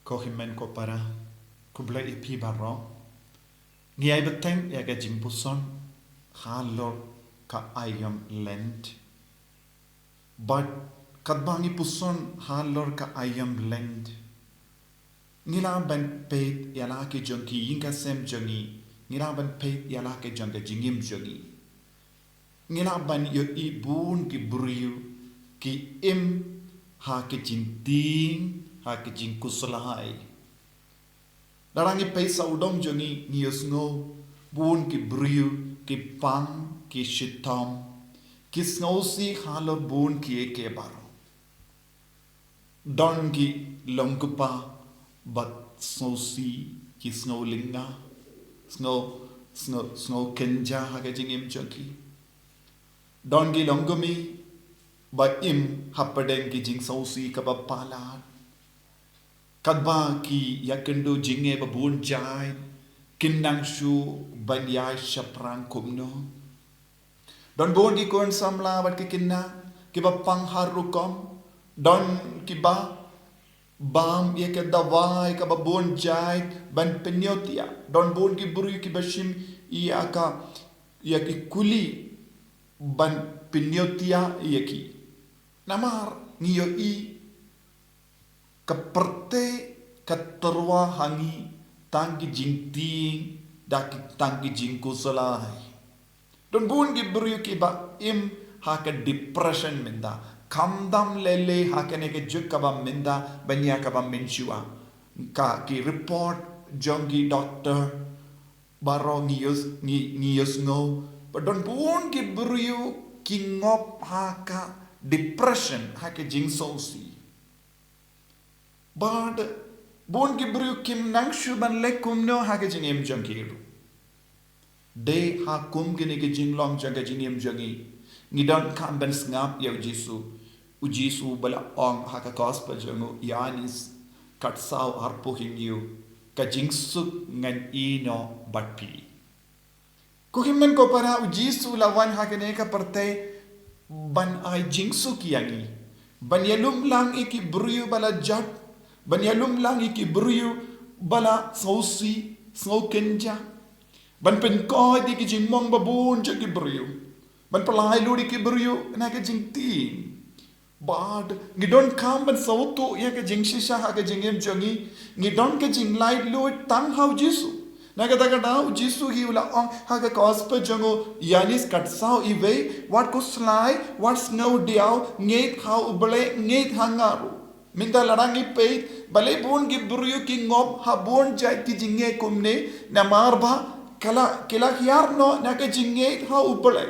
Kohimen ko para kubla ipi barro ngiay beteng ya ga jimpuson halor ka ayam lent but kadbangi puson halor ka ayam lent ngila ban pet yala ke jonki yinga sem jongi ngila ban pet yala ke jonga jingim jongi ngila ban yo i bun ki briu ki im ha ke jinting ha ke jing kuslahai darangi pay sa udong jongi nios ngo bun ki briu ki pang ki shitam ki snowsi halo bun ki eke baro dongi longkupa but snowsi ki snowlinga snow kenja haga jingim jongi dongi longumi ba im hapadeng ki jing snowsi kabapalat kadba ki yakendu jinge babun jai kinang shu banyai shaprang kumno don bon ki kon samla bat ki kinna ki ba pang harukom don ki ba bam ye ke dawai ka babun jai ban penyotia don bon ki buru ki bashim ya ki kuli ban penyotia yaki namar niyo i kaperte katerwa hangi tangki jingting daki tangki jingku selai don bun ki buru ki ba im haka depression menda kamdam lele haka neke juk ba menda banya ka ba menshua ka ki report jongi doctor baro ngiyos ngo but don bun ki buru ki ngop haka depression haka jing sosi but bon ki bru kim nang shu ban le kum no ha ke jing em jang ki ru de ha kum ki ne ke jing long jang ke jing em jangi ni don kam ban snap ya ujisu bala ong ha ka gospel jangu yanis kat saw har po hingiu ka jing su ngan i no bat pi ko himmen ko para ujisu lawan ha ke ne ka parte ban ai jing su ki yangi ban yalum lang iki bru bala jat banyalum langi ki briu bala sausi snow kenja ban pen ko di ki jing mong babun je ki briu ban palai luri ki briu na ka jing tin bad ngi don kam ban sautu ya ka jing shisha ha ka jing em jongi ngi don ka jing light luri tang how jisu na ka daga dau jisu hi ula ong ha ka cospe jongo yanis kat sao ive what ko slai what snow diao nget how ubale nget hangaru minta larangi pe bale bon ki buru ki ngop ha bon jai ki jinge kumne na marba kila hiar no na ka jinge ha upale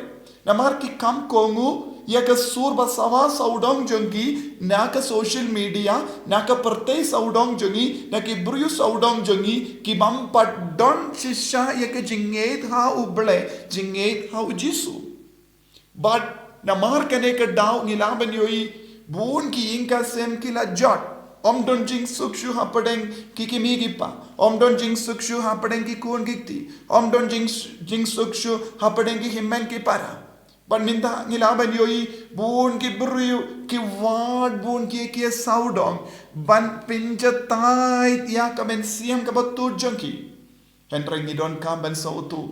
na mar ki kam kongu ya ka sur ba sawa saudong jongi na ka social media na ka parte saudong jongi na ki buru saudong jongi ki bam pat don shisha ya ka jinge ha upale jinge ha ujisu but na mar kane ka daw ngilaban yoi bun ki inka sem ki la jot om don jing sukshu hapadeng ki kimi gipa om don jing sukshu hapadeng ki kun gikti om don jing sukshu hapadeng ki himmen ki para ban minda ngilaban yoi bun ki buru ki wad bun ki saudong ban pinjatai tia kamen siam ka batu jangki henry ni don kam ban sautu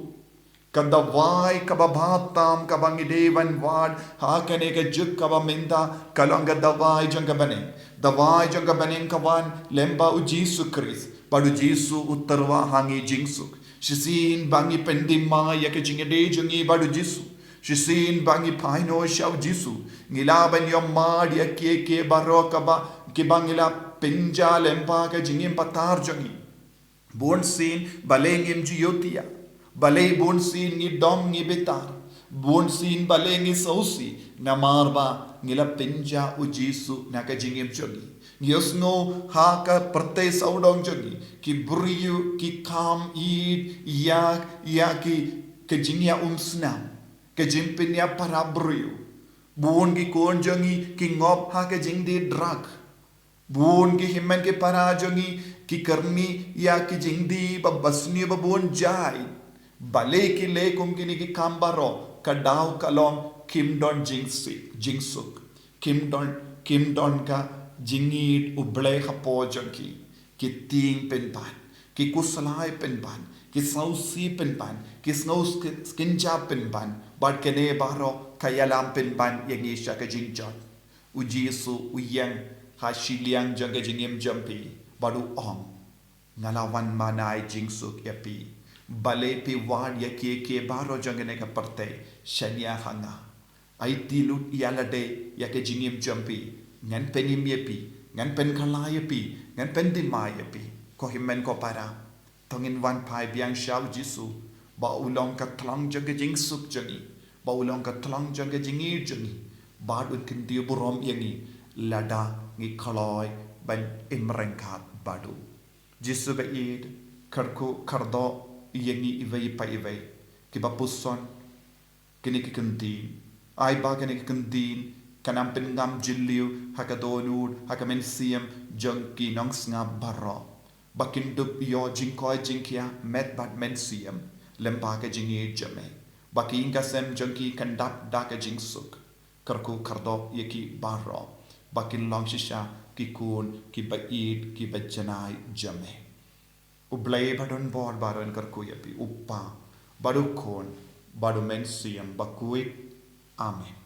kada vai kababatam kabangi devan wad hakane ka juk kabaminda kalanga dawai janga bane dawai janga bane kawan lemba ujisu kris padu jisu uttarwa hangi jingsuk shisin bangi pendima yake jingede jungi badu jisu shisin bangi paino shaw jisu ngilaban yomad yake baro kaba kibangila pinja lemba ka jingim patar jungi bon sin balengim jiyotia balay bon sin ni dom ni betar bon sin balay ni sausi na marba ngila pinja ujisu na ka jingim jogi yosno ha ka prate saudong jogi ki buriyu ki kam eat ya ki jingya umsna ka jimpinya para buriyu bon ki kon jogi ki ngop ha ka jingdi drug bon ki himmen ke para jogi ki karmi ya ki jingdi babasni babon jai bale ki le kumkini ki kambaro kadaw kalom kim don jingsuk kim don ka jingit uble hapo jonki ki ting pen ban, ki kusalai pen ban, ki sausi pen ban, ki snows skinja pen ban, bad kene baro kayalam pen ban yang isya ka jingjot. Uji su uyang hasiliang jaga jingim jampi baru ong ngalawan manai jingsuk yapi bale pi wad ya ke baro jangane ka parte shania hanga ai tilut yalade ya ke jingim jampi ngan penim yapi ngan pen khala yapi ngan pen dimai yapi ko himen ko para tongin wan pai biang shau jisu ba ulong ka tlang jaga jingsuk jangi ba ulong ka tlang jaga jingir jangi badun kinti burom yangi lada ngi khaloi ban imrengkat badu jisu ba id karku kardo yangi ivai pa ivai ki bapuson kini ki kinti ai ba kini ki kinti kanam pingam jilliu hakadonur hakamen siam jangki nong snga barro bakin dup yo jingkoi jingkia met bat men siam lemba ka jingi jame baki ingasem jangki kandap da ka jingsuk karku kardo yaki barro bakin long shisha ki kun ki bait ki bajanai jame ublay badon bor baron karku yapi uppa badu kon badu men siam bakuit amen.